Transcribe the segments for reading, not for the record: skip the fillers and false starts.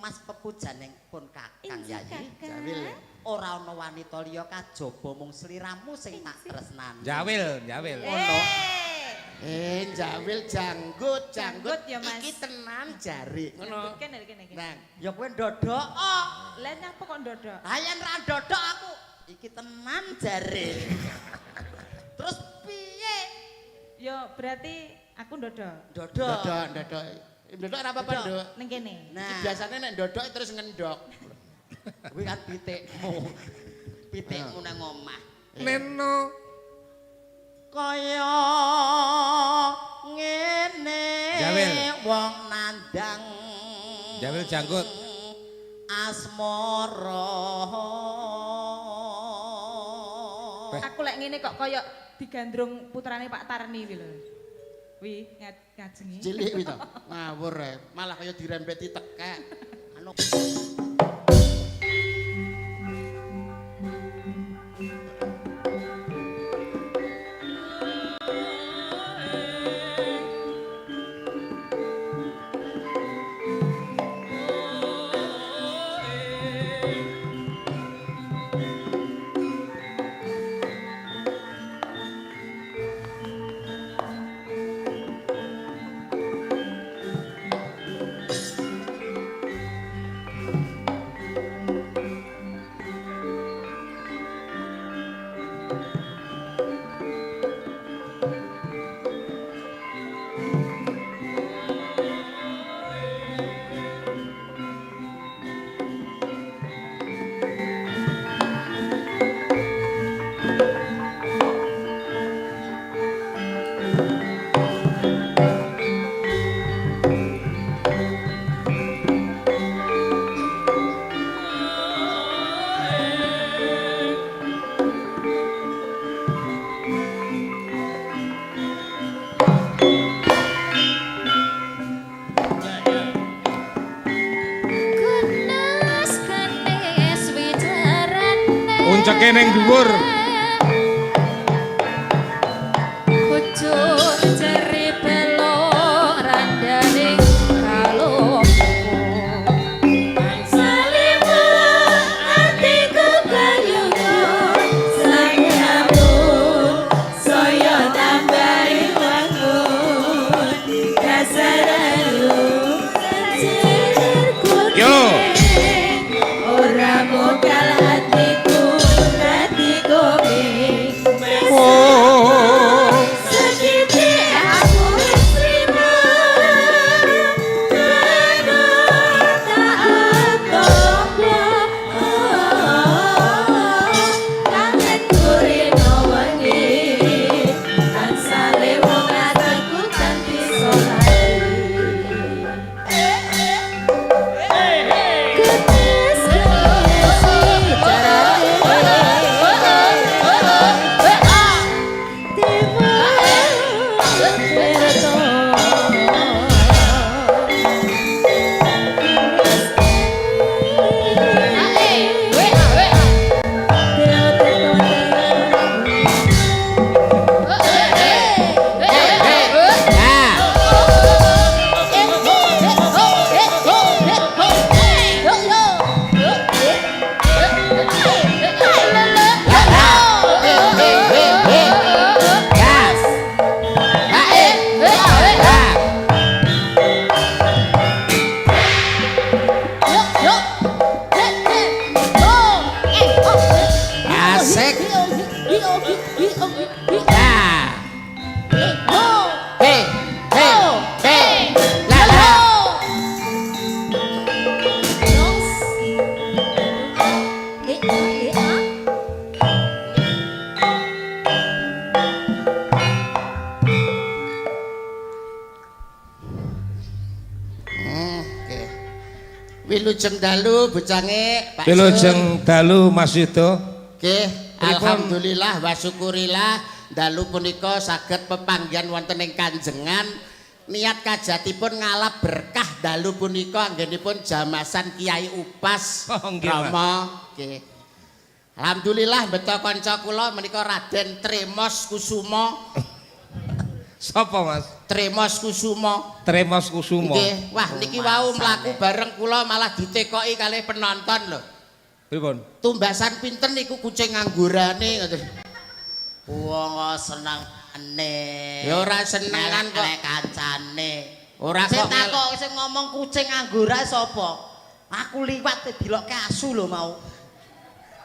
Mas pepujaning pun Kakang Yayi. Jawil. Ora ana wanita liya kajaba mung sliramu sing tak tresnani. Jawil. Ngono. Jawil janggut. Ya, Mas. Iki tenan jari. Ngono. Kene. Nah, Ya kowe ndodok. Lah nyapa kok ndodok? Ha yen ra ndodok aku. Iki tenan jare. Terus piye? Ya berarti aku ndodok. Ndodok. ndodok. Ndodok ora apa-apa, Nduk. Ning kene. Nah, Biasane nek ndodok terus ngendok. kuwi kan pitikmu. Pitikmu nang omah. Neno. Kaya ngene Jawil. wong nandang Jawil janggut. asmara. Aku lek ngene kok kaya digandrung putrane Pak Tarni kuwi lho. Wi ngajengi. Cilik kuwi to. Ngawur ae. Malah kaya dirembeti tekek. Anu Unceke ning dhuwur. Wilujeng dalu bocange Pak. Wilujeng dalu Mas Yudo. Nggih, alhamdulillah wa syukurillah dalu punika saged pepanggihan wonten ing kanjengan. Niat kajatipun ngalap berkah dalu punika anggenipun jamasan Kiai Upas Rama. Nggih. Alhamdulillah beto kanca kula menika Raden Tremos Kusuma. Sapa Mas? Tremos Kusuma. Tremos Kusuma. Nggih, wah niki wau mlaku bareng kula malah ditekoki kalih penonton lho. Pripun? Tumbasan pinten niku kucing anggurane ngoten. Wong senengane. Ya ora senengan kok kancane. ora Sing kok takok sing ngomong kucing anggora sapa? Aku liwat dilokke asu lho mau.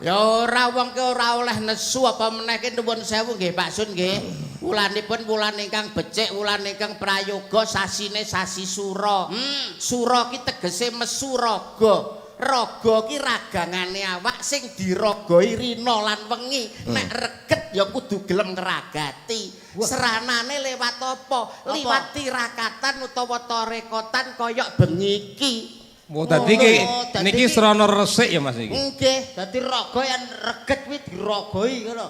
ya ora wong ke ora oleh nesu apa meneh ki nuwun sewu nggih Pak Sun nggih. Wulanipun wulan ingkang becik, wulan ingkang prayoga, sasine sasi Sura. Sura ki tegese mesu raga. Raga ki ragangane awak sing diragoi rina lan wengi. Nek reget ya kudu gelem ngragati. Seranane lewat apa? Liwat tirakatan utawa tarekotan kaya bengi iki. Oh, dadi iki dadi niki iki- srana resik ya Mas niki. Nggih, Dadi raga yang reget kuwi diragoi ngono.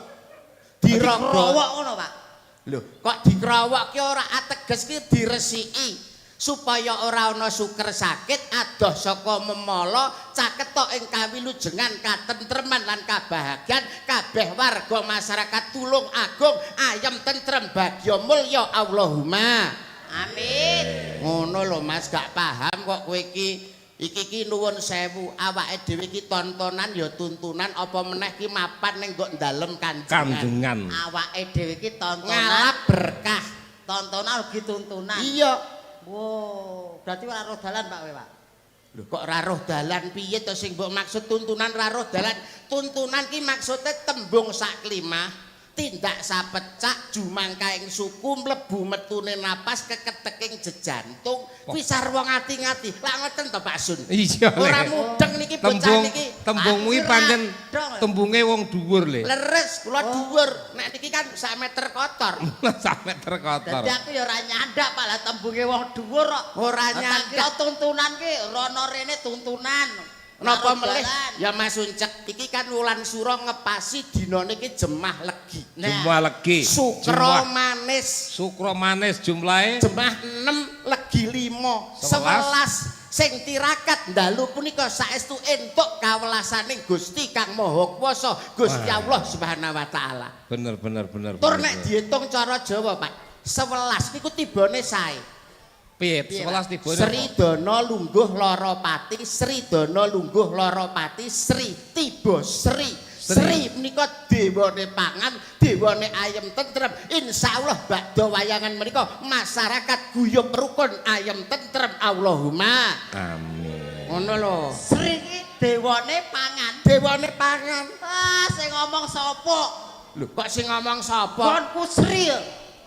Diraga. Dirowok ngono, Pak. Lho, kok dikrowok ki ora ateges ki diresiki supaya ora ana suker sakit adoh saka memala caketok ing kawilujengan katentreman lan kabahagiaan kabeh warga masyarakat tulung agung ayem tentrem bagya mulya Allahumma Amin. ngono lho Mas gak paham kok kowe iki nuwun sewu awake dhewe iki tontonan ya tuntunan apa meneh ki mapan ning nggo dalem Kanjengan. Awake dhewe iki tontonan, ngalap berkah tontonan ugi tuntunan. iya. Wow, berarti ora roh dalan Pak kowe, Pak. Lho kok ra roh dalan piye to sing mbok maksud tuntunan ra roh dalan? Tuntunan ki maksude tembung sak klimah, tindak sapecak, jumangkaing suku, mlebu metune napas, keketeking jejantung, kuwi sarwa ngati-ngati. Lah ngoten to Pak Sun. Iya. Ora Le. mudeng niki bocah niki. Tembung kuwi pancen tembunge wong dhuwur le. Leres kula dhuwur. Nek niki kan sak meter kotor. Sampe terkotor. Dadi aku ya ora nyandak Pak lah tembunge wong dhuwur kok. Ora Tak nyandak. kira tuntunan ki rono rene tuntunan. Napa Ora roh melih? dalan. Ya Mas Uncek, iki kan wulan sura ngepasi dina niki jemah legi. Jumlah legi. Sukra manis. Sukra manis jumlahe Jemah 6 legi 5 11 sing tirakat dalu punika saestu entuk kawelasaning Gusti Kang Maha Kuwasa Gusti Allah Subhanahu wa taala. bener. Tur nek diitung cara Jawa Pak 11 niku tibane sae. Piye? 11 tibone. Sri Dana lungguh lara pati, Sri Dana lungguh lara pati, Sri tiba Sri. Sri menika dewane pangan, dewane ayem tentrem. Insyaallah badha wayangan menika masyarakat guyub rukun ayem tentrem Allahumma. Amin. Ngono lho. Sri ki dewane pangan. Dewane pangan. Ah, sing ngomong sapa? Lho kok sing ngomong sapa? Konku Sri.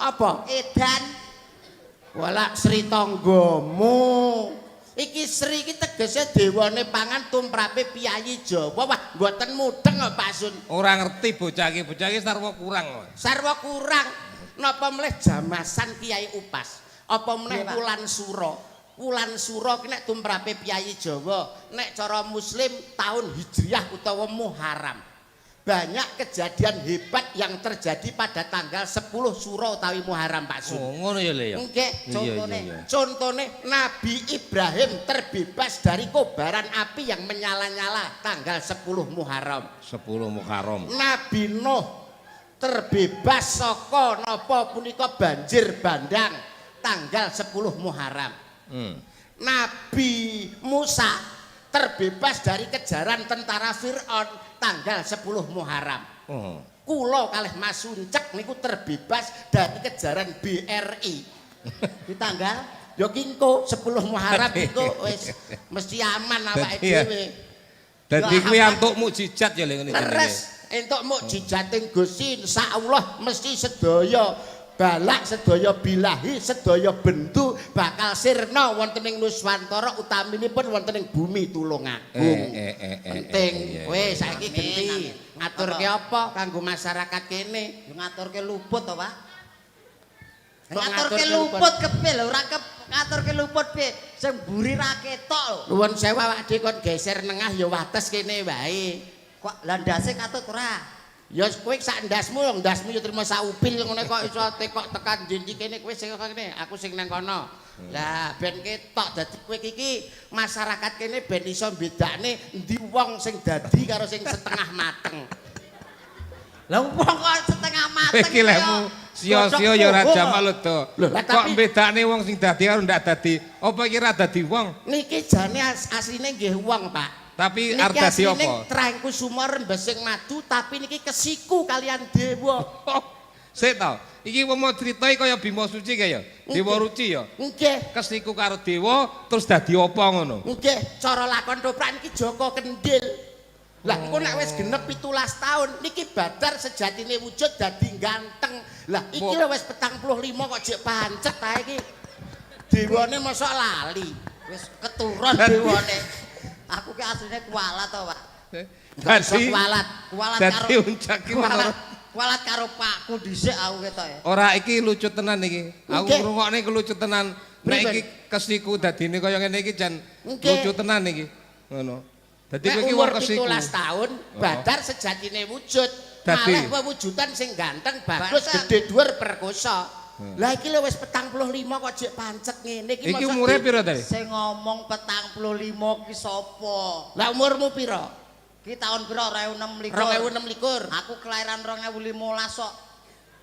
Apa? Edan. Wala Sri tanggamu. Iki Sri iki tegese dewane pangan tumrape piyayi Jawa. Wah, mboten mudeng kok Pak Sun. Ora ngerti bocah iki sarwa kurang. Sarwa kurang. Napa melih jamasan Kiai Upas? Apa meneh wulan sura? Wulan sura ki nek tumrape piyayi Jawa, nek cara muslim tahun Hijriah utawa Muharram. Banyak kejadian hebat yang terjadi pada tanggal 10 Sura utawi Muharram Pak Sun. Oh, ngono ya le ya. Nggih, Iya. Contohnya Nabi Ibrahim terbebas dari kobaran api yang menyala-nyala tanggal 10 Muharram. 10 Muharram. Nabi Nuh terbebas saka napa punika banjir bandang tanggal 10 Muharram. Nabi Musa terbebas dari kejaran tentara Fir'aun tanggal 10 Muharram. Oh. Kula kalih Mas Uncek niku terbebas dari kejaran BRI. Di tanggal Ya kingko 10 Muharram iku wis mesti aman awake Dadi ya. dhewe. Dadi kuwi antuk mukjizat ya le ngene jenenge. Leres entuk mukjizating Gusti insyaallah mesti sedaya balak sedaya bilahi sedaya bendu bakal sirna wonten ing Nuswantara utaminipun wonten ing bumi Tulungagung. Penting kowe saiki genti ngaturke apa kanggo masyarakat kene? ngaturke luput to, Pak? Kok Ngaturke ngaturke luput kepe lho, ora ngaturke luput piye? Sing mburi ra ketok lho. Nuwun sewu awak dhewe kon geser nengah ya wates kene wae. Kok landase katut ora? Ya kowe sak ndasmu lho, ndasmu ya trimo sak upil ngene kok iso tekok tekan ndi kene kowe sing kene, aku sing nang kono. Lah ben ketok dadi kowe iki masyarakat kene ben iso bedakne endi wong sing dadi karo sing setengah mateng. Lah wong kok setengah mateng Iki lemu Sia-sia ya ora jamak lho to. Lho, lah, Kok tapi- bedane wong sing dadi karo ndak dadi. Apa iki ra dadi wong? Niki jane asline nggih wong, Pak. Tapi Niki arep dadi asline apa? Trengku Sumur Rembesing Madu tapi niki kesiku kalian dewa. Sik to. Iki mau critoi kaya Bima Suci kaya. Dewa Ruci ya. Nggih. Kesiku karo dewa terus dadi apa ngono? Nggih, cara lakon toprak niki Joko Kendil. Lah engko nek wis genep 17 tahun niki Badar sejatine wujud dadi ganteng. Lah iki lho wis 45 kok jek pancet ta iki. Dewane mosok lali. Wis keturun dewane. Aku ki asline kualat to, Pak. Dadi kualat. Kualat dadi karo uncak ki menurut kualat karo Pakku dhisik aku ketok ya. ora iki lucu tenan iki. Aku Nggih. ngrungokne iki lucu tenan. Nek Pripun? iki kesiku dadine kaya ngene iki jan Nggih. lucu tenan iki. Ngono. Dadi kowe Nek iki umur wong kesiku. 17 tahun Badar sejatine wujud. Dadi. Malah wewujudan sing ganteng, bagus, Ganteng. gede dhuwur perkosa. Lah iki lho wis 45 kok jek pancet ngene iki Iki mosok umure di- piro ta? Sing ngomong 45 ki sapa? Lah umurmu piro? Ki tahun piro 2006 2026. Aku kelahiran 2015 kok.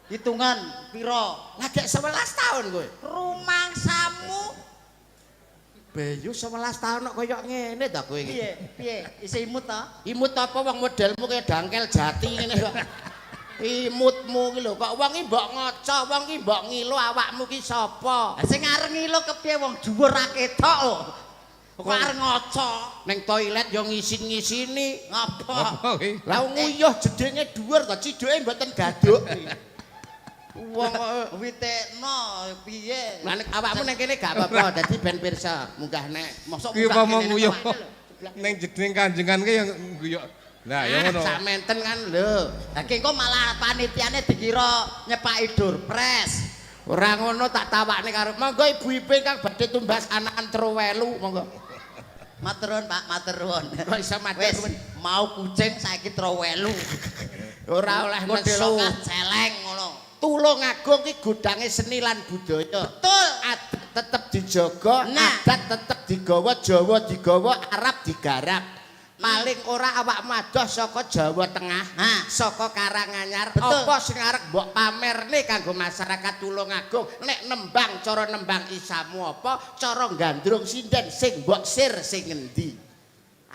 Hitungan piro? Lah gek 11 tahun kowe. Rumangsamu Bayu 11 tahun kok koyo ngene ta kowe iki. piye? Piye? Isih imut ta? Imut apa wong modelmu kaya dangkel jati ngene kok. Imutmu ki lho kok wong iki mbok ngoco, wong iki mbok ngilo awakmu ki sapa? Lah sing areng ngilo kepiye wong dhuwur ra ketok lho. Kok areng ngoco? Ning toilet yo ngisin-ngisini. Ngapa? Apa iki? Lah nguyuh jedenge dhuwur to, ciduke mboten gaduk. Wong witekno piye? Lah nek awakmu ning kene gak apa-apa, dadi ben pirsa. Munggah nek Mosok Ki apa mau kene nguyuh. awake lho. Ning jeding kanjengan ki yang guyok. Lah ya ngono. sak menten kan lho. Lah ki engko malah panitiane dikira nyepaki Durpres. Ora ngono tak tawakne karo monggo ibu Iping kang badhe tumbas anakan Trowelu monggo. Matur nuwun Pak, matur nuwun. Kok iso matur Wis nuwun? mau kucing saiki Trowelu. Ora oleh Model nesu. lokal celeng ngono. Tulungagung ki gudange seni lan budaya. Betul. Adat tetep dijaga, Nah. adat tetep digawa, Jawa digawa, Arab digarap. Paling ora awak madoh saka Jawa Tengah, Nah. saka Karanganyar, Betul. apa sing arep mbok pamerne kanggo masyarakat Tulungagung. Nek nembang cara nembang isamu apa, cara gandrung sinden sing mbok sir sing ngendi.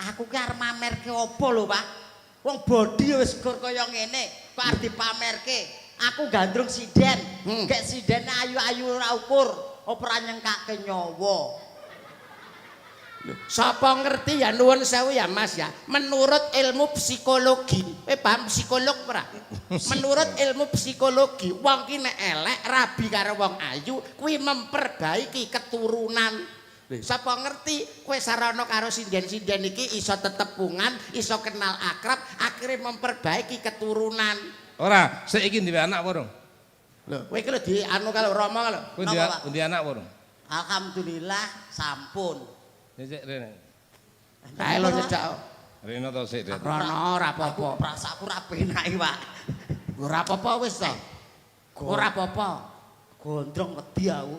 Aku ki arep mamerke apa lho, Pak? Wong bodi wis gur kaya ngene, kok arep dipamerke. Aku gandrung sinden, gek sidene ayu-ayu ora ukur, ora nyengkake nyawa. Sapa ngerti ya nuwun sewu ya Mas ya. Menurut ilmu psikologi, paham psikolog ora? Menurut ilmu psikologi, wong ki nek elek rabi karo wong ayu kuwi memperbaiki keturunan. Sapa ngerti kowe sarana karo sinden-sinden iki iso tetepungan, iso kenal akrab, akhirnya memperbaiki keturunan. Ora, sik iki duwe anak apa dong? Lho, kowe iki lho di anu kalau Rama kalau. Kowe Napa, Pak? duwe anak apa dong? Alhamdulillah sampun. Sik rene. Kae lho nyedak. Rene to sik rene. Rono ora Aku apa-apa. prasaku ra penak iki, Pak. Ora apa-apa wis to. Ora apa-apa. Gondrong wedi aku.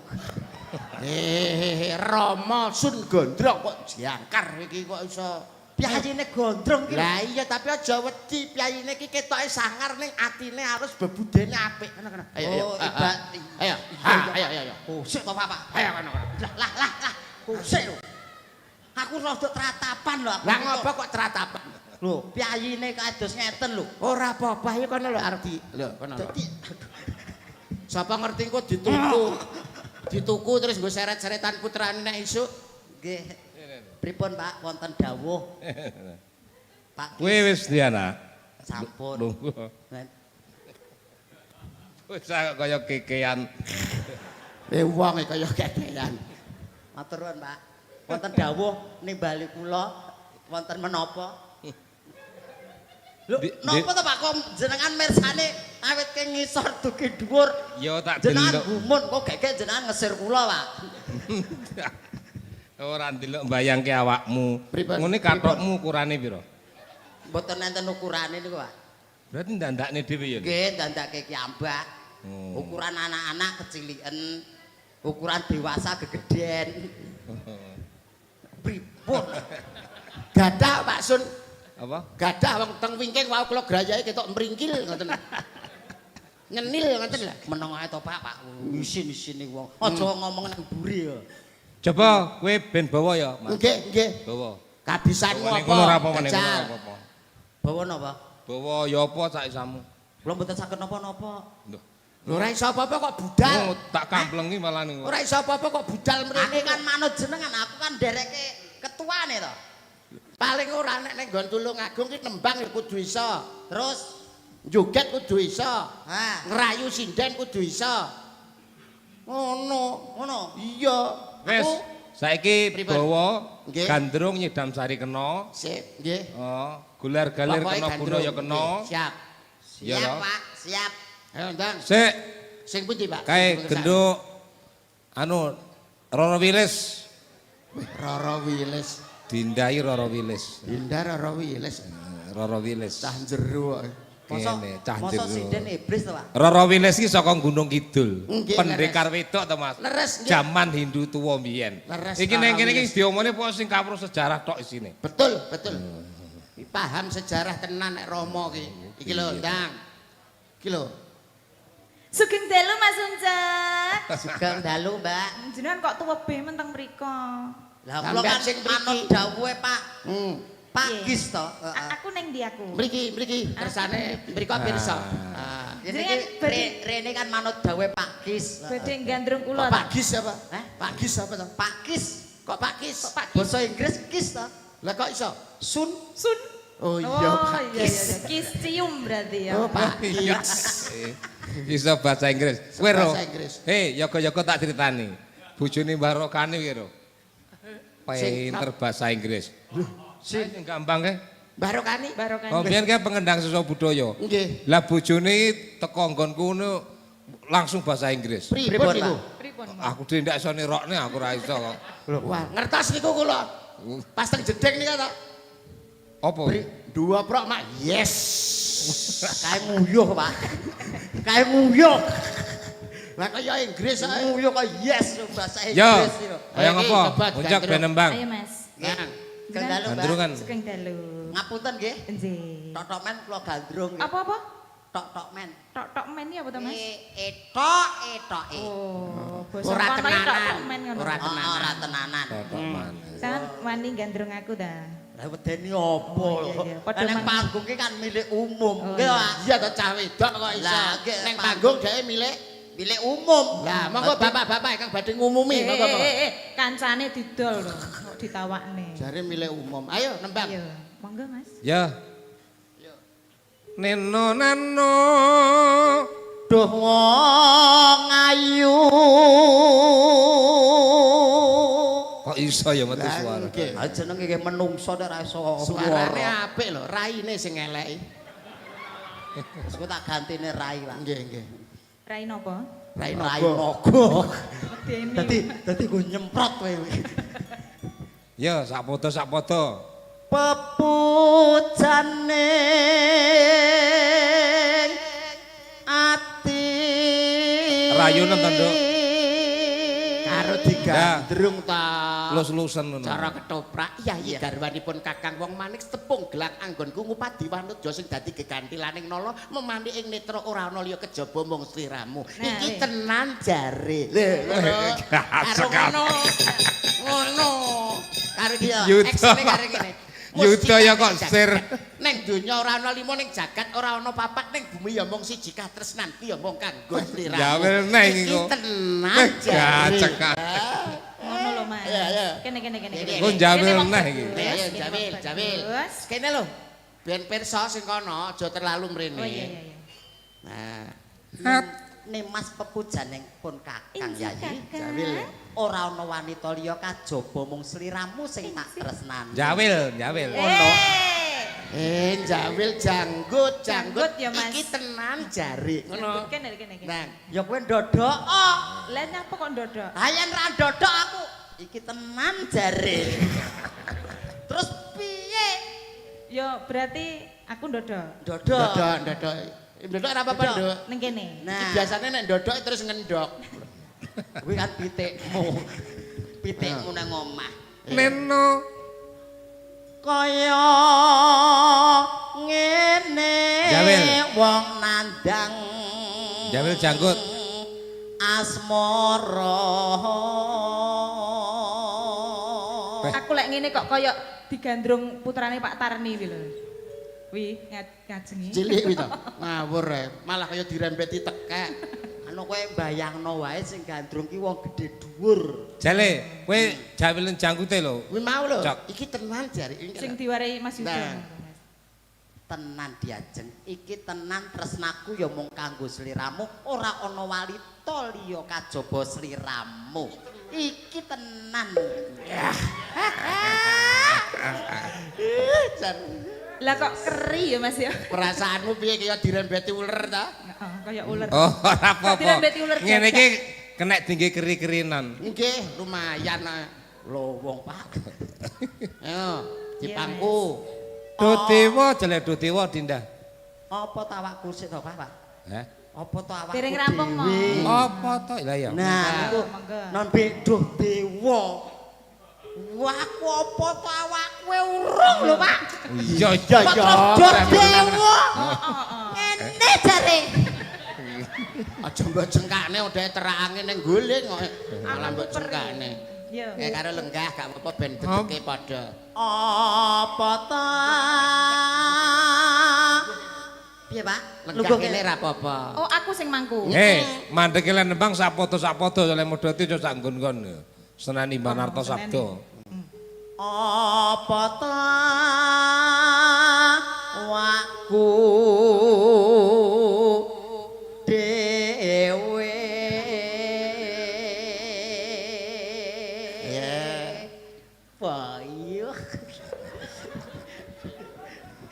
Rama Sun Gondrong kok jangkar iki kok iso. Piyayine gondrong ki. Lah iya tapi aja wedi, piyayine iki ketoke sangar ning atine harus bebudene apik. Ngono. Oh, ibat. Ayo. Ayo. Oh, sik to, Pak. Ayo kono. Lah. Oh, sik lho. Aku rada tratapan lho aku. Lah ngopo kok tratapan? Lho, piyayine kados ngeten lho. Ora apa-apa ya kono lho arep di. Lho kono. Dadi Sapa ngerti engko dituku. Dituku terus nggo seret-seretan putrane nek isuk. nggih. Pripun, Pak? Wonten dawuh. Pak Kowe wis duwe anak. sampun. Lungguh. Wis kaya kekean. Wong kaya kekean. Matur nuwun, Pak. Wonten dawuh nimbali kula wonten menapa? Lho, napa to Pak kok jenengan mirsane awit ke ngisor dugi dhuwur. Ya tak Jenengan delok. gumun kok gek jenengan ngesir kula, Pak. Ora ndelok mbayangke awakmu. Pripun? Ngene kathokmu ukurane piro? Mboten enten ukurane niku, Pak. Berarti ndandakne dhewe ya. Nggih, dandake ki ambak. Oh. Ukuran anak-anak keciliken, ukuran dewasa gegeden. Pripun? Gadah Pak Sun. Apa? Gadah wong teng wingking wau kula grayahe ketok mringkil ngoten. Nyenil ngoten lho. Meneng ae to Pak, Pak. Isin-isine wong. Aja ngomong nang mburi ya. Coba kowe ben bawa ya, Mas. Nggih, nggih. Bawa. Kabisanmu Bawa ning apa? kono ora apa-apa ning kono Jajal. ora apa-apa. Bawa napa? Bawa ya apa sak isamu. Kula mboten saged napa-napa. Lho. Lho ora iso apa-apa kok budal. Oh, tak kamplengi malah ning. Ora iso apa-apa kok budal Aku mrene kan manut jenengan, aku kan dereke ketuane to. Paling ora nek ning nggon Tulungagung ki nembang ya kudu iso. Terus Joget kudu iso. ha, Ngerayu sinden kudu iso. ngono. Iya. Wes, Aku saiki Pripun? bawa Nggih. gandrung nyidam sari kena. sip, nggih. Oh, gular-galir Pokoke kena gandrung. guna ya kena. Nggih, siap. Iya Siap, toh. Pak, siap. Ayo ndang. Sik, Sing pundi, Pak? kae Sing genduk anu Roro Wilis, Roro Wilis. dindai Roro Wilis. Hindar Roro Wilis. Roro Wilis. Cah jero. Mosok Kene, cah mosok jero. sinden iblis to, Pak. Roro Wilis ki saka Gunung Kidul. Nggih, Pendekar wedok to, Mas. Leres nggih. Jaman Hindu tuwa mbiyen. Leres, Iki ning Roro kene iki Wilis. diomongne pokok sing kawruh sejarah tok isine. Betul, betul. Paham sejarah tenan nek Romo ki. Iki lho, ndang. Iki lho. Sugeng dalu Mas Uncak. Sugeng dalu, Mbak. Jenengan kok tuwebe menteng mriko. Lah kula kan Sing mriki. manut dawuhe Pak Pak Iya. Gis to. Heeh. Aku ning ndi aku? Mriki kersane mriko pirsa. Ini Jenengan badhe- Rene kan manut dawuhe Pak Gis. Badhe gandrung kula. Kok Pak Gis apa? Hah? Pak Gis apa to? Pak Gis. Kok Pak Gis? Pak Gis. Basa Inggris Gis to. Lah kok iso? Sun. Sun. Oh iya, Oh Pak iya Gis. iya. Kis cium berarti ya. Oh, Pak Gis. Iso bahasa Inggris. Kowe ro. Bahasa Inggris. Hei, yoga-yoga tak critani. Bojone Mbah Rokane kuwi ro. Pinter bahasa Inggris. Sing gampang ke? Barokani. Barokah. Oh, biyen ke pengendang sosial budaya. Nggih. Lah bojone teko nggonku ngono langsung bahasa Inggris. Pripun niku? Pripun? Aku dhewe ndak iso nirokne, aku ora iso kok. Wah, ngertos niku kula. Pas teng jeding niku to. Apa? Dua prok mak. Yes. Kae nguyuh, Pak. Kae nguyuh. Lah kaya Inggris ae. Nguyuh kok yes bahasa Yo, Inggris yo. kaya Iki, ngapa? coba Muncak gandrung. ben nembang. Ayo Mas. Nang. Sugeng dalu, Mbak. Gandrungan. Sugeng dalu. Ngapunten nggih. Nggih. Totok men kula gandrung. nggih. Apa-apa? Tok-tok men. Tok-tok men iki apa to Mas? Etok, etoke. Oh, basa Ora kono iki tenanan. tok-tok men ngono. Ora Oh, ora tenanan. Totok man. Kan wani gandrung aku ta. Lah wedeni opo Oh, lho? iya, iya. Padha Nek mang- panggung ki kan milik umum. Oh, Nggih, iya. Pak. Iya to cah wedok kok iso. Lah, nggih, Ning Pak. panggung dhewe milik. Milik umum. Lah, monggo bapak-bapak ingkang badhe ngumumi monggo. monggo. Kancane didol lho, kok ditawakne. Jare milik umum. Ayo nembang. Iya, monggo Mas. Ya. Neno nano Duh wong ayu. kok iso ya metu Lah, suara. nggih. Ah jenenge ki menungso nek ra iso Suarane swara. apik lho, raine sing eleki. Wis kok tak gantine rai lah. Nggih, nggih. Rai napa? Rai Rai nogo. nogo. Medeni. Dadi go nyemprot kowe. Ya, sak foto. Pepujane ati Rayunen to, Nduk? Karo digandrung ta. Lus-lusen ngono. Cara ketoprak Yayi garwanipun Kakang Wong Manik tepung gelang anggonku ngupadi wanutja sing dadi gegantilaning nala memani ing netra ora ana liya kejaba mung sliramu. Nah, Iki weh. tenan jare. Lho, karo ngono. Ngono. Karo iki ya, Yuda, eksene karo ngene. Yuda ya kok sir. Ning donya ora ana lima ning jagat ora ana papat ning bumi ya mung siji katresnan ki ya mung kanggo sliramu. Ya wel neh iki Iki kok. tenan jare. Gacek. Ngono lho Mas. Iya, iya. Kene. Kok njamil Kene wong neh bagus. iki. Ayo Kene jamil, wong jamil. bagus. Kene lho. Ben pirsa sing kono aja terlalu mrene. Oh iya. Nah, Nimas pepujane pun Kakang Injih, Yayi. Kakang. jamil. Ora ana wanita liya kajaba mung sliramu sing tak tresnani. Jawil. Jamil janggut. Janggut ya, Mas. Iki tenan jare. Ngono. Kene. Nah, Ya kowe ndodok. Lah nyapa kok ndodok? Hayan ra ndodok aku. Iki tenan jare. Terus piye? Ya berarti aku ndodok. Ndodok. ndodok. Ndodok ora apa-apa, Ndodok. Nduk. Ning kene. Iki biasane nek ndodok terus ngendok. Kuwi kan pitikmu. Pitikmu nang omah. Neno. Kaya ngene Jamil. wong nandang Jamil janggut. Asmara. Aku lek ngene kok koyo digandrung putrane Pak Tarni kuwi lho. Wi ngajengi. Cilik kuwi to. Ngawur malah kaya dirembeti tekek. Anu kowe mbayangno wae sing gandrung ki wong gedhe dhuwur. Jale, kowe Jamil janggute lho. Kuwi mau lho, Cok. iki tenan jare. Sing diwarai Mas Yuda. Nah. Tenan Diajeng, iki tenan tresnaku ya mung kanggo sliramu, ora ana walita liya kajaba sliramu. Iki tenan. Jan, Lah kok keri ya Mas ya? perasaanmu piye kaya dirembeti uler ta? Heeh, kaya ular. Oh, ora apa-apa. Dirembeti ular Ngene jajak. iki kena tinggi keri-kerinan. Nggih, lumayan lho wong Pak. Ayo, dipangku. Dodewa jale dodewa Dinda. Apa tawakku sik to, Pak? Hah? Apa to awakku? Dereng rampung, Mo. dhewe? Apa to? Lah ya. Nah, niku monggo. non bedoh dewa. Wah, aku apa to awakku urung lho, Pak. Iya Ya iya. doh dewa. Ngene jare. Aja mbok jengkane udah terange ning guling kok. Malah mbok jengkane. Yo. Karo lenggah gak apa-apa ben dedeke padha. Apa ta? Piye, Pak? Lenggah kene ra apa-apa. Oh, aku sing mangku. Mandeke lan nembang sapoto-sapoto oleh modoti aja sak nggon-nggon. Senani Banarta Sabda. Apa ta? Waku dewe. Payuh.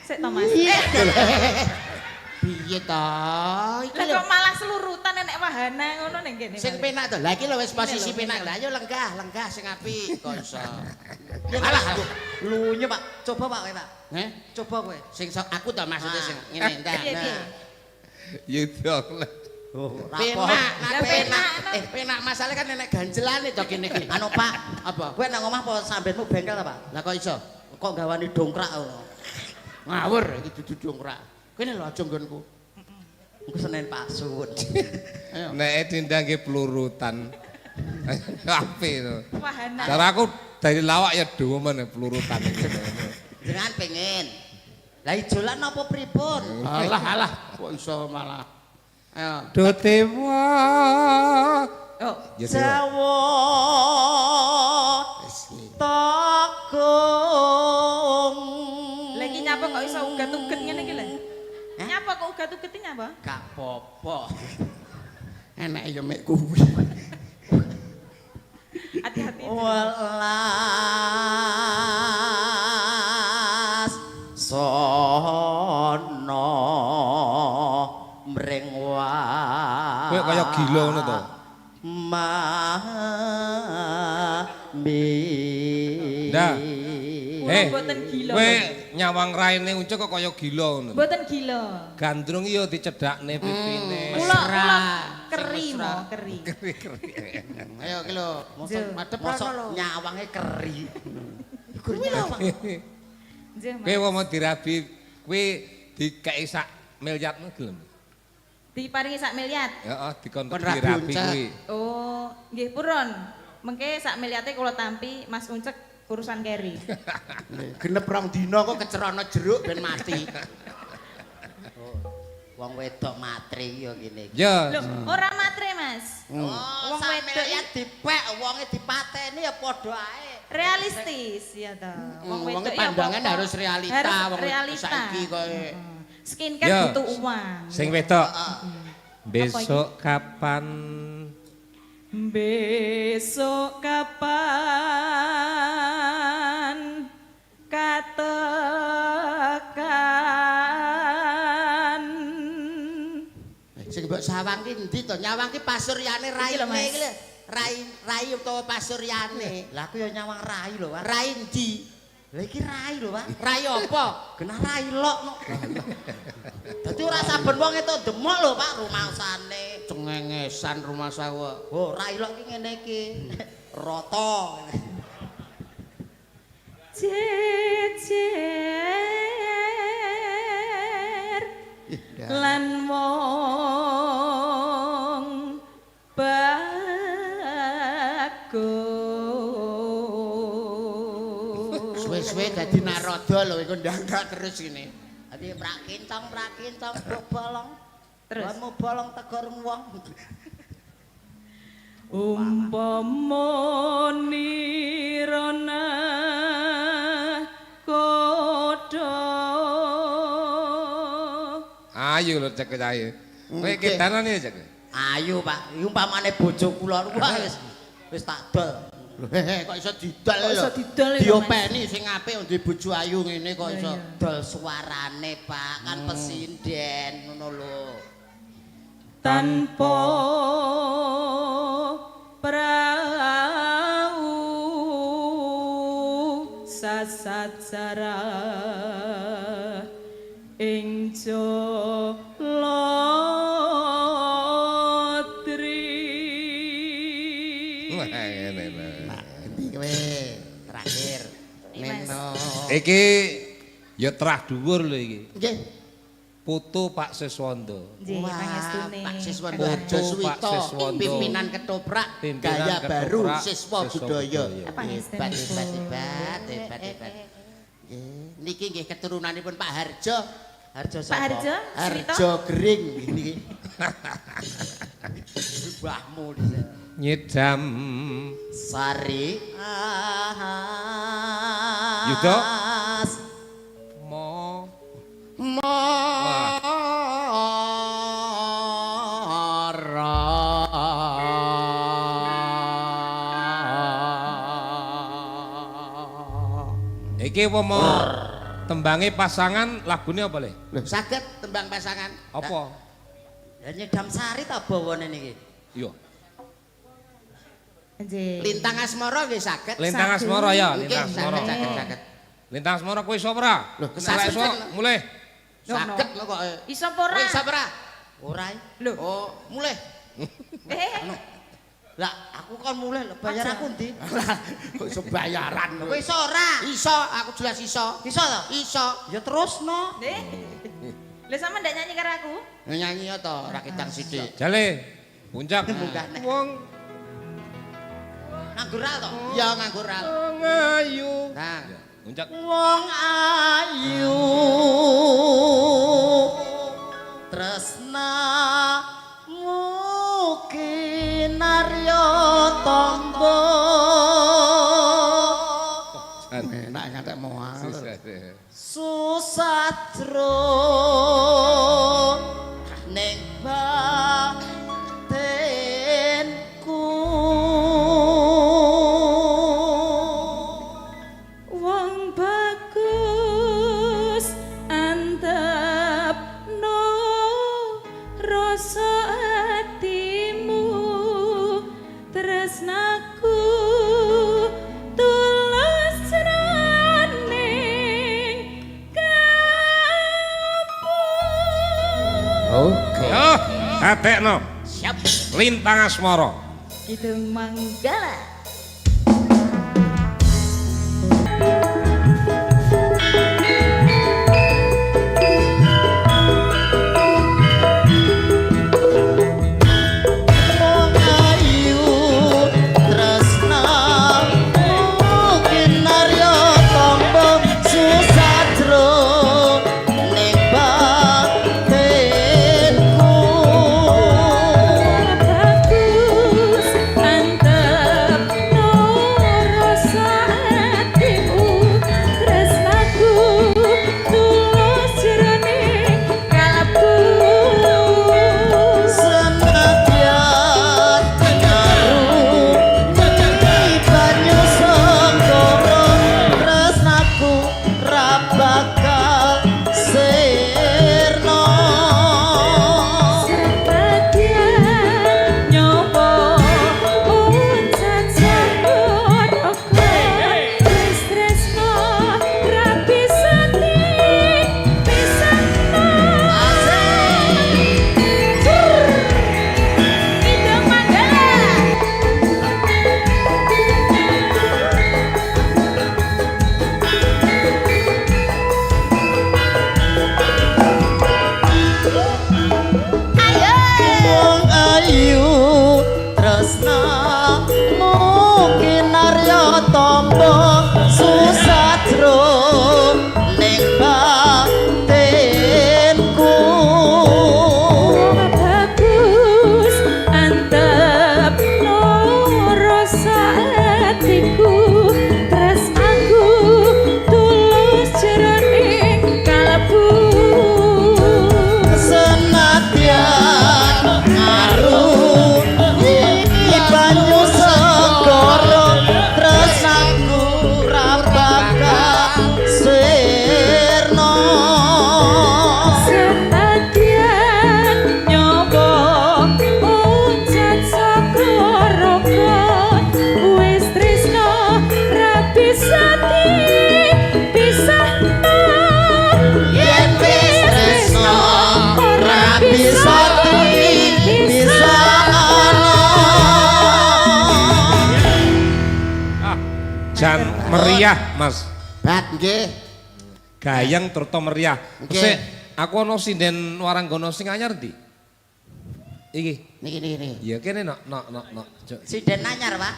Sik to Mas. Piye to? Iki Lah lho. kok malah selurutan nek wahana ngono ning kene. Sing penak to. Lah iki lho wis posisi penak. Lah ayo lenggah sing apik konso. Alah Lunyu, Pak. Coba Pak kowe, Pak. Heh, Coba kowe. sing aku to maksudnya sing ngene ta. Piye, piye? Yuda. Oh, Penak, Lah, penak. penak. Penak masalah kan nenek ganjelane to kene iki. Anu Pak, Apa? kowe nang omah apa sampeyanmu bengkel ta, Pak? Lah kok iso? Kok gawani dongkrak ngono? Ngawur iki dudu dongkrak. Kene lho aja nggonku. Engko Senin Pasun. Ayo. Nek Dinda nggih pelurutan. Ape to. Wahana. Cara aku dari lawak ya demen pelurutan iki. Jenengan pengen. Lah ijolan apa pripun? Alah, kok iso malah. Ayo. Dodewa. Oh, Ya Dewa. Jawa Tokong. lagi nyapa kok iso ugat-uget ngene iki lho. Nyapa kok ugat-uget nyapa? Gak popo. Enak ya mek kuwi. Hati-hati. Welas sono mring wae. Kowe kaya gila ngono to. Mami. Ndah. Mboten gila. Kowe nyawang raine uncuk kok kaya gila ngono. Mboten gila. Gandrung iya dicedhakne pipine. Kula Mesra. keri Sing mo, mesra. keri. Ayo ki lho, Mosok madhep mosok rono lho. nyawange keri. Iku nyawang. Nggih, Mas. Kowe mau dirabi, kowe dikeki sak miliarmu gelem. Diparingi sak miliar. Heeh, dikon Kon rabi dirabi uncek. kuwi. Oh, nggih purun. Mengke sak miliate kula tampi Mas Uncek urusan keri. Genep rong dina kok kecerono jeruk ben mati. Wong wedok matri ya ngene iki. Ya. Loh, ora matre, Mas. Oh, Wong wedok ya dipek, wonge dipateni ya padha ae. realistis ya ta. Wong Wong wedok ya pandangan apa-apa. harus realita, Harus wong realita. saiki koyo Skincare Ya. butuh uang. Sing wedok. Besok kapan? Besok kapan katakan. sing mbok sawang ki endi to? Nyawang ki pasuryane Iki lho, raine Mas. iki lho. Rai utawa pasuryane. Lah aku ya nyawang rai lho, Pak. Rai endi? Lah iki rai lho, Pak. Rai apa? Genah rai lok no. Dadi ora saben wong itu demok lho, Pak, rumangsane. Cengengesan rumah sawa. Oh, rai lok ki ngene iki. Rata. Jejer lan dadi naroda lho iku ndangkak terus ini. Dadi prak kintong bolong. Terus Kamu bolong tegor wong. umpama nirana kodho. Ayo lho cek ayo. Kowe kedanan ya cek. Ayo Pak, umpamane bojo kula wah wis tak dol. Kok iso didol lho. Iso didol lho, Diopeni sing apik duwe bojo ayu ngene kok iso. Dol suarane Pak, kan pesinden ngono lho. Tanpa prau sasat sarah ing jolotri. Wah, ngene lho. Endi kowe? Terakhir. Neno. Iki ya terah dhuwur lho iki. Nggih. Putu Pak Siswanda. Nggih, pangestune. Pak Siswanda Harjo Suwito, Siswanda. pimpinan ketoprak Pimpinan gaya baru ketoprak, siswa siswa budaya. budaya. Hebat, hebat. Nggih, niki nggih keturunanipun Pak Harjo. Harjo Pak Harjo, Suwito. Harjo Gering niki. Mbahmu dhisik. Nyedam Sari Yudo. Ahas mo iki apa mau tembangi pasangan lagune apa le? Lho, saged tembang pasangan. Apa? Ya nyedam sari ta bawane niki. Iya. Nggih. Lintang Asmara nggih saged. Lintang Saged. Asmara ya, Nggih, Lintang Asmara. saged. Lintang Asmara kowe iso ora? Loh, Nek iso mulai. Saged lho kok. Iso apa ora? Kowe iso ora? Ora. Lho. Oh, mulai. Lah aku kon mulai lho bayar aku ndi? Kok iso bayaran Kowe iso ora? Iso, aku jelas iso. Iso to? Iso. Ya terusno. Nggih. Lah sampean ndak nyanyi karo aku? Nyanyi ya to, rakitang sithik. Jale. Puncak. Bukan. Wong Nganggur ra to? Ya nganggo ral. ayu. Nah, Puncak. Wong ayu tresna mungkin narya tangga enak ngantek moal. susatro ning batinku Wong bagus antepno rasa atimu tresnaku tulus jroning kamu. Oke. Yo, atekno. Siap. Lintang Asmara. Kidung Manggala. Wong ayu tresna mungkin narya tangga susatro ning batinku Bagus antepno rasa atimu tresnaku tulus jroning kalbu. senadyan nyaru banyu sengkara tresnaku ra bakal sirna Sebagian nyoba uncen sabun oke wis tresno ra bisa dipisahno. Kidung Manggala. jan meriah, Mas. Bat nggih. Gayeng terto meriah. Nggih. Sik, aku ana sinden Waranggono sing anyar ndi? Iki. Niki. Ya kene nok. Sinden anyar, Pak.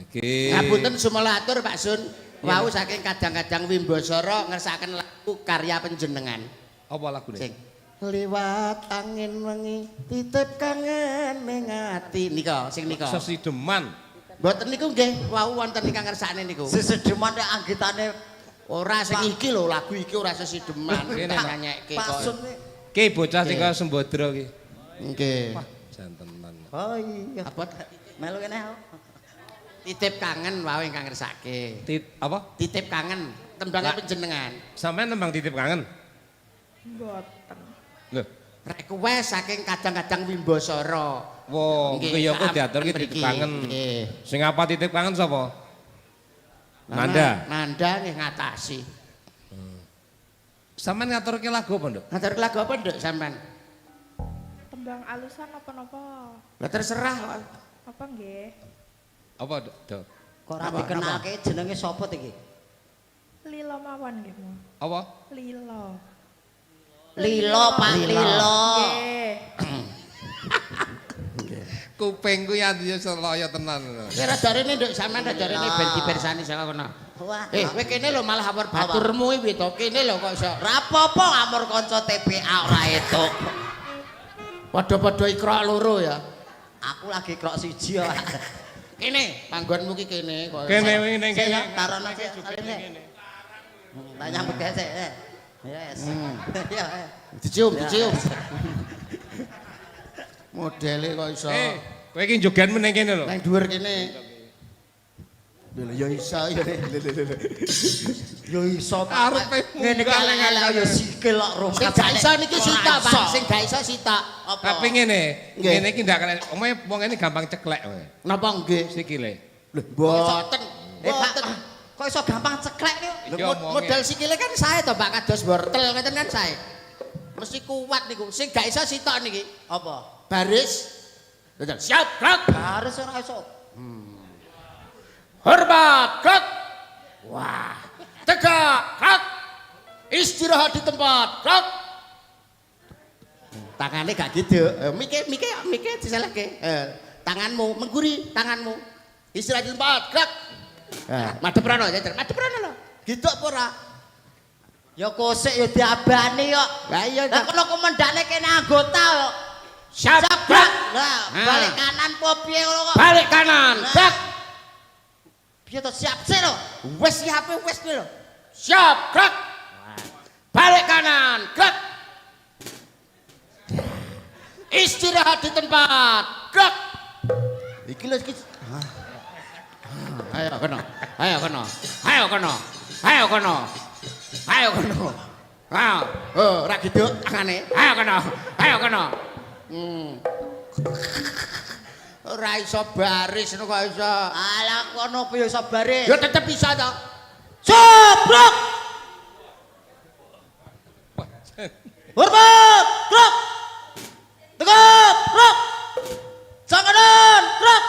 Iki. Ngapunten sumelatur Pak Sun. Wau saking kadang-kadang Wimbasara ngersakaken lagu karya panjenengan. Apa lagune? Sing liwat angin wengi titip kangen ning ati nika sing nika. Sesideman. Mboten niku nggih wau wonten ingkang ngersakne niku. Sesedeman nek anggitane Ora sing iki lho lagu iki ora sesideman. Kene, Tak Pak. nyanyekke Pak kok. Sun Ki bocah sing kaya Sembadra ki. Nggih. Jantenan. Oh iya. Apa Melu kene. titip kangen wau ingkang ngersake. Apa? Titip kangen tembangnya Lah. panjenengan. Sampeyan tembang titip kangen. Mboten. Lho, Request saking kadang-kadang Wimbasara. wo, Nggih, kuwi ya kok diaturke mriki. titip kangen. Nggih. Sing apa titip kangen sapa? Nanda. Nanda nggih ngatasi. Sampeyan ngaturke lagu apa, Nduk? Ngatur lagu apa nduk sampean? Tembang alusan apa napa? Lah terserah kok. Apa nggih? Apa, Dok? Kok ora Apa, dikenalke jenenge sapa iki? Lilo mawon nggih, Mo. Apa? Lilo. Lilo, Pak Lilo. Nggih. Kupingku ya selaya tenan. Kira darene nduk sampean darene ben dipersani saka kono. Wah. Kowe kene lho malah awar baturmu iki to. Kene lho kok iso. Rapopo amur kanca TPA ora etuk. Padha-padha ikra loro ya. Aku lagi krok siji ya. Kene panggonmu ki kene kok. Kene wingi ning Sik kene. ya, tarono sik. Salim sik. Tak nyambut gawe sik. Yes. Ya. Dicium. Modele kok iso. Kowe iki jogan meneng kene lho. Nang dhuwur kene. Lho ya iso ya. Yo iso Arepe ngene iki elek-elek yo sikil kok roh. Sing gak iso niki sitok, Pak. Sing gak iso sitok. Tapi ngene, Nggih. ngene iki ndak kena omahe wong ini gampang ceklek kowe. Napa nggih? Sikile. Lho mboten. Pak, kok iso gampang ceklek niku? Lho, Iki omongnya. modal sikile kan sae to Pak kados wortel ngeten kan sae. Mesti kuat niku. Sing gak iso sitok niki. Apa? Baris. Betul. Siap, gerak. Harus ora iso. Hormat, gerak. Wah. Tegak, gerak. Istirahat di tempat, gerak. Tangannya gak gitu. Mike disalahke. Tanganmu mengguri tanganmu. Istirahat di tempat, gerak. Madhep rono, madhep rono lho. Gitu apa ora? Ya kosek ya diabani kok. Lah iya Lah kono komandane kene anggota kok. siap, Gerak. gerak. Lah, balik kanan po piye ngono kok. Balik kanan, gerak. Piye to siap sik lho. Wes siap wes lho. Siap, gerak. Balik kanan, gerak. Istirahat di tempat, gerak. Iki lho iki. Ayo kono. Ayo kono. Ayo kono. Ayo kono. Ayo kono. Ayo. Oh, ora gitu tangane. Ayo kono. Ayo kono. Ora iso baris kok iso. Alah kono piye iso baris. Ya tetep bisa to. Sobrok. Hormat, gerak. Tegap, gerak. Jangan, gerak.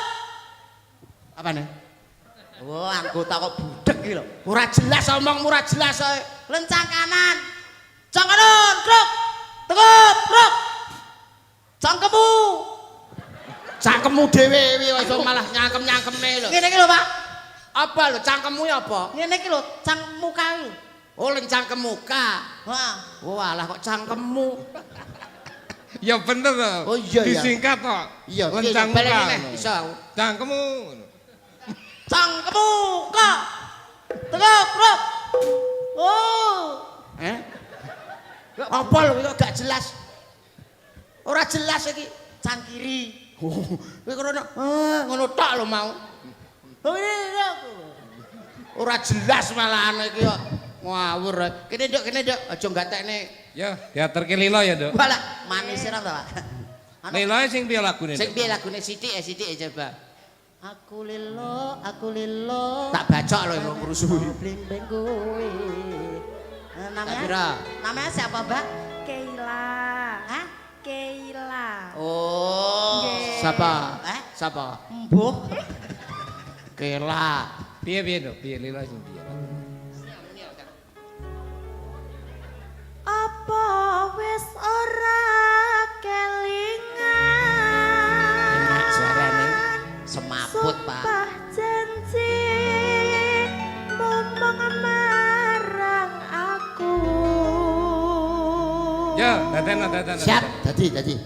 Apa nih? Wah, anggota kok budek iki lho. Ora jelas omongmu ora jelas ae. Lencang kanan. Jangan, gerak. Tegap, gerak. Cangkemmu. Cangkemmu dhewe wis malah nyangkem-nyangkemne lho. Ngene iki lho, Pak. Apa lho cangkemmu ya apa? Ngene iki lho, cang muka iki. Oh lencang ke muka. Wah. Oh alah kok cangkemmu. Ya bener to. Oh, iya, iya. Disingkat kok. Iya, Lencang balik muka. meneh iso. Cangkemmu. Cangkemmu, Kak. Tegap, gerak. Oh. Apa lho kok gak jelas? Ora jelas iki. Cang kiri. Kowe krono ngono tok lho mau. Oh ini aku. Ora jelas malahan iki kok. Ngawur. Kene Nduk, aja gatekne. Ya, diaturke Lilo ya, Nduk. Balak manis ora to, Pak? Liloe sing piye lagune? Sing Nduk? piye lagune sithik coba. Aku lilo. Tak bacok lho kok ngrusuhi. Blimbing kowe. Namanya? Namanya siapa, Mbak? Keila. Hah? Keila. Oh. Nggih. Siapa? Eh? Siapa? Mbuh. Kela. Piye Nduk? Piye lila sing piye? Apa wis ora kelingan? Enak suarane. Semaput, Pak. Sumpah janji ngomong marang aku. Ya, daten. Siap, dadi.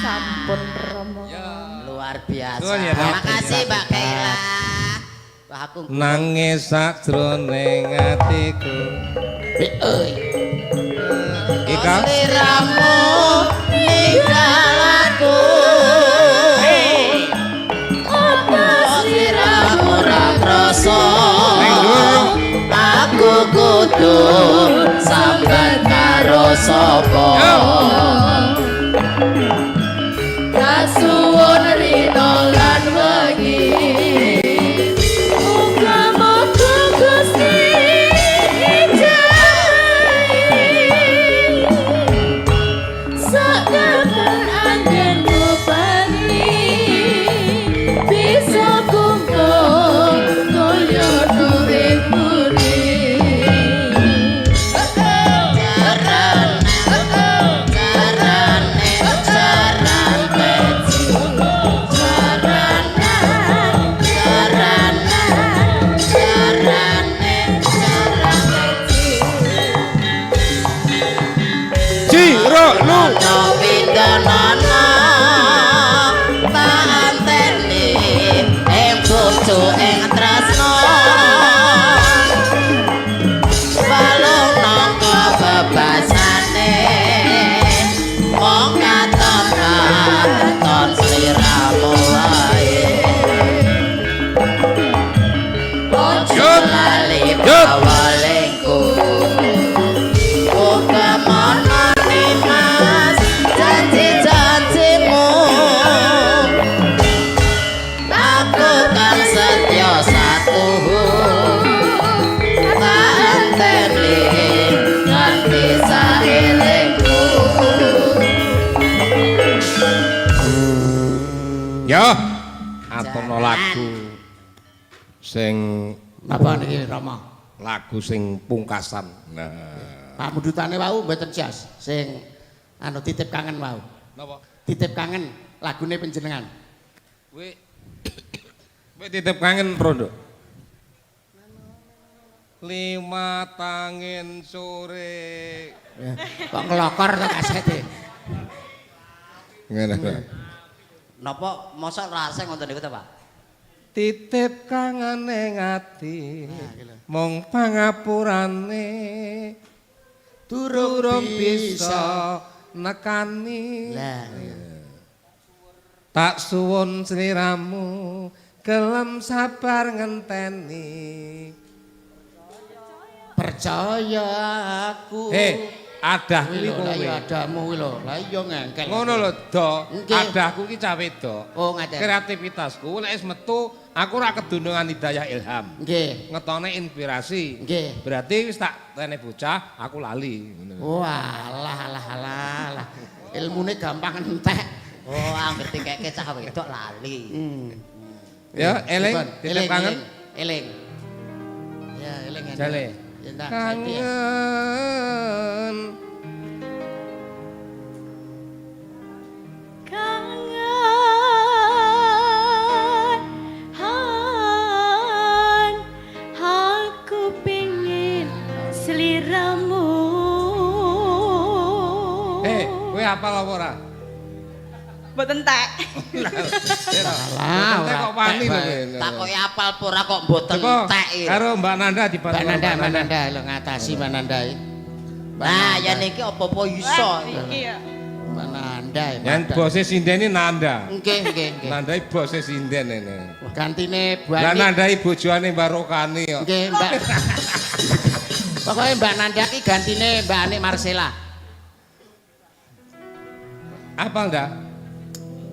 Sampun Romo. Luar biasa. Nuwun ya, Pak. Terima kasih Mbak Kaila. Wah aku Nangis sakjroning atiku. Ika sliramu ninggal aku. Apa sliramu ra krasa? Aku kudu sambat karo sapa? Kasuwun rino lan wengi. Muga-muga Gusti ijabahi. Sakaben anggenmu bali bisa kumpul kaya nuring buri. Jiro lu Pindana panteni ing bojo ing tresno balung nangka bebasane wong katon katon sliramu wae ojo lali bawalengku muga mononi mas janji-janjimu aku kan setya satuhu tak anteni nganti saelengku. ya atono lagu sing Napa niki Rama? lagu sing pungkasan. Nah, Pak Mudutane wau mboten jas sing anu titip kangen wau. napa? Titip kangen lagune panjenengan. Kowe titip kangen, Bro, Nduk. Lima tangin sore. Kok ngelokor to kasete. Ngene. Napa mosok rasa ngoten niku ta, Pak? Titip kangen ning ati. Mung pangapurane durung bisa nekani. Lah, Tak suwun sliramu gelem sabar ngenteni. percaya aku. Adah kuwi Lah kowe. ya adamu kuwi lho. Lah iya ngengkel. Ngono lho, Do. Nggih. Adahku ki cah wedok. Oh, ngaten. Kreativitasku nek wis metu aku ora kedunungan hidayah ilham. Nggih. Ngetone inspirasi. Nggih. Berarti wis tak tene bocah, aku lali. Oh, alah. Ilmune gampang entek. Oh, anggere dikeke cah wedok lali. Ya, eling, Dipun, titip kangen. Eling. Ya, eling. Jale. Ya ndak saiki ya. Kangen. Kangen, aku pingin seliramu. Kowe hafal apa ora? Mboten tek. Lah, kok wani lho kowe. Takoki apal pura kok mboten Teko entek. karo Mbak Nanda dibantu. Mbak Nanda lho ngatasi Mbak Nanda. Nah, ya niki apa-apa iso. Iki ya. Mbak Nanda. Yang bose sinden ini Nanda. Nggih. Nandai bose sinden ini. Gantine Bu Lah Ani. Nandai bojone Barokani kok. Nggih, Mbak. Pokoknya Mbak Nanda ki gantine Mbak Ani Marcella. Apal ndak?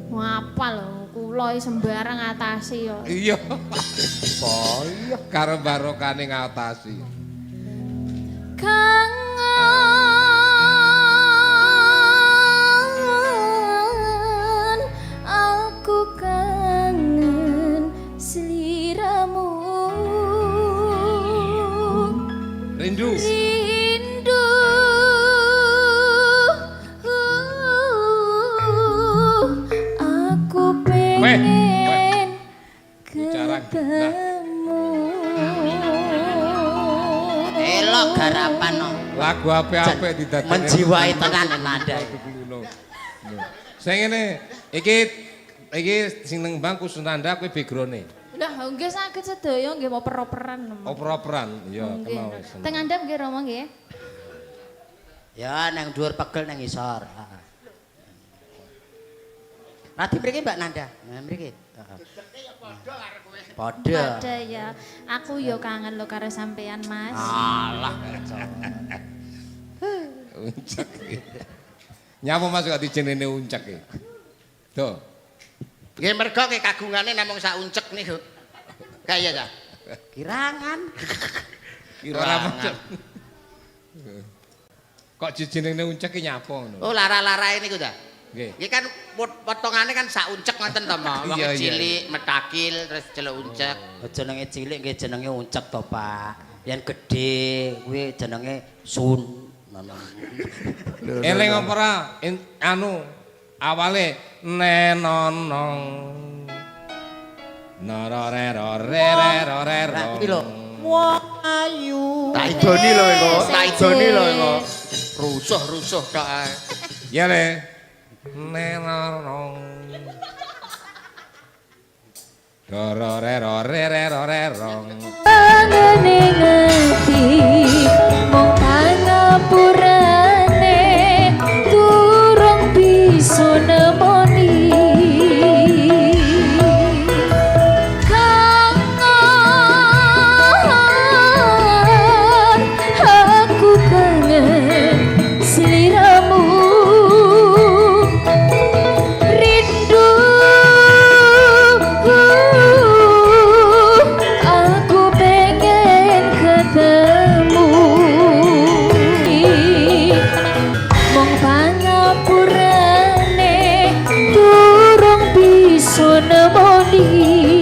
Ngapa lho, kula sembarang ngatasi yo. Iya. Oh iya karo Barokani ngatasi. Kangen ingin Bicara ketemu. Elok garapan no. lagu apik-apik didadekne. Menjiwai tenan nada. Sing ngene, iki sing nang bangku Sunanda kuwi background-e. Lah nggih saged sedaya nggih mau peroperan. Oper-operan, ya Nggih. kena wis. Teng andhap nggih Rama nggih. Ya nang dhuwur pegel nang isor. Rati mriki Mbak Nanda. Nah mriki. Heeh. Padha. Padha ya. Aku ya kangen lho karo sampean, Mas. Alah. Uncak. Nyapa Mas kok dijenenge uncak iki? Tuh. Nggih mergo ki kagungane namung sak uncek niku. Kaya ta? Kirangan. Ora macet. Kok dijenenge uncak ki nyapa ngono? Oh lara-larae niku ta? Nggih. Iki kan potongane kan sak uncek ngoten to, Mo. Wong Iya, iya, cilik metakil terus celuk uncek. Jenenge cilik nggih jenenge uncek to, Pak. Yen gedhe kuwi jenenge sun. Eling apa ora? Anu awale nenonong. Narorerorerorero. Lah iki lho. Wong ayu. Tak idoni lho iku, tak idoni lho iku. Rusuh-rusuh tok ae. Ya le. Nenonong. Rororerorerorong. Angene ngati mung pangapurane durung bisa nemoni kangen aku kangen sliramu rindu aku pengen ketemu mong pangapurane durung bisa nemoni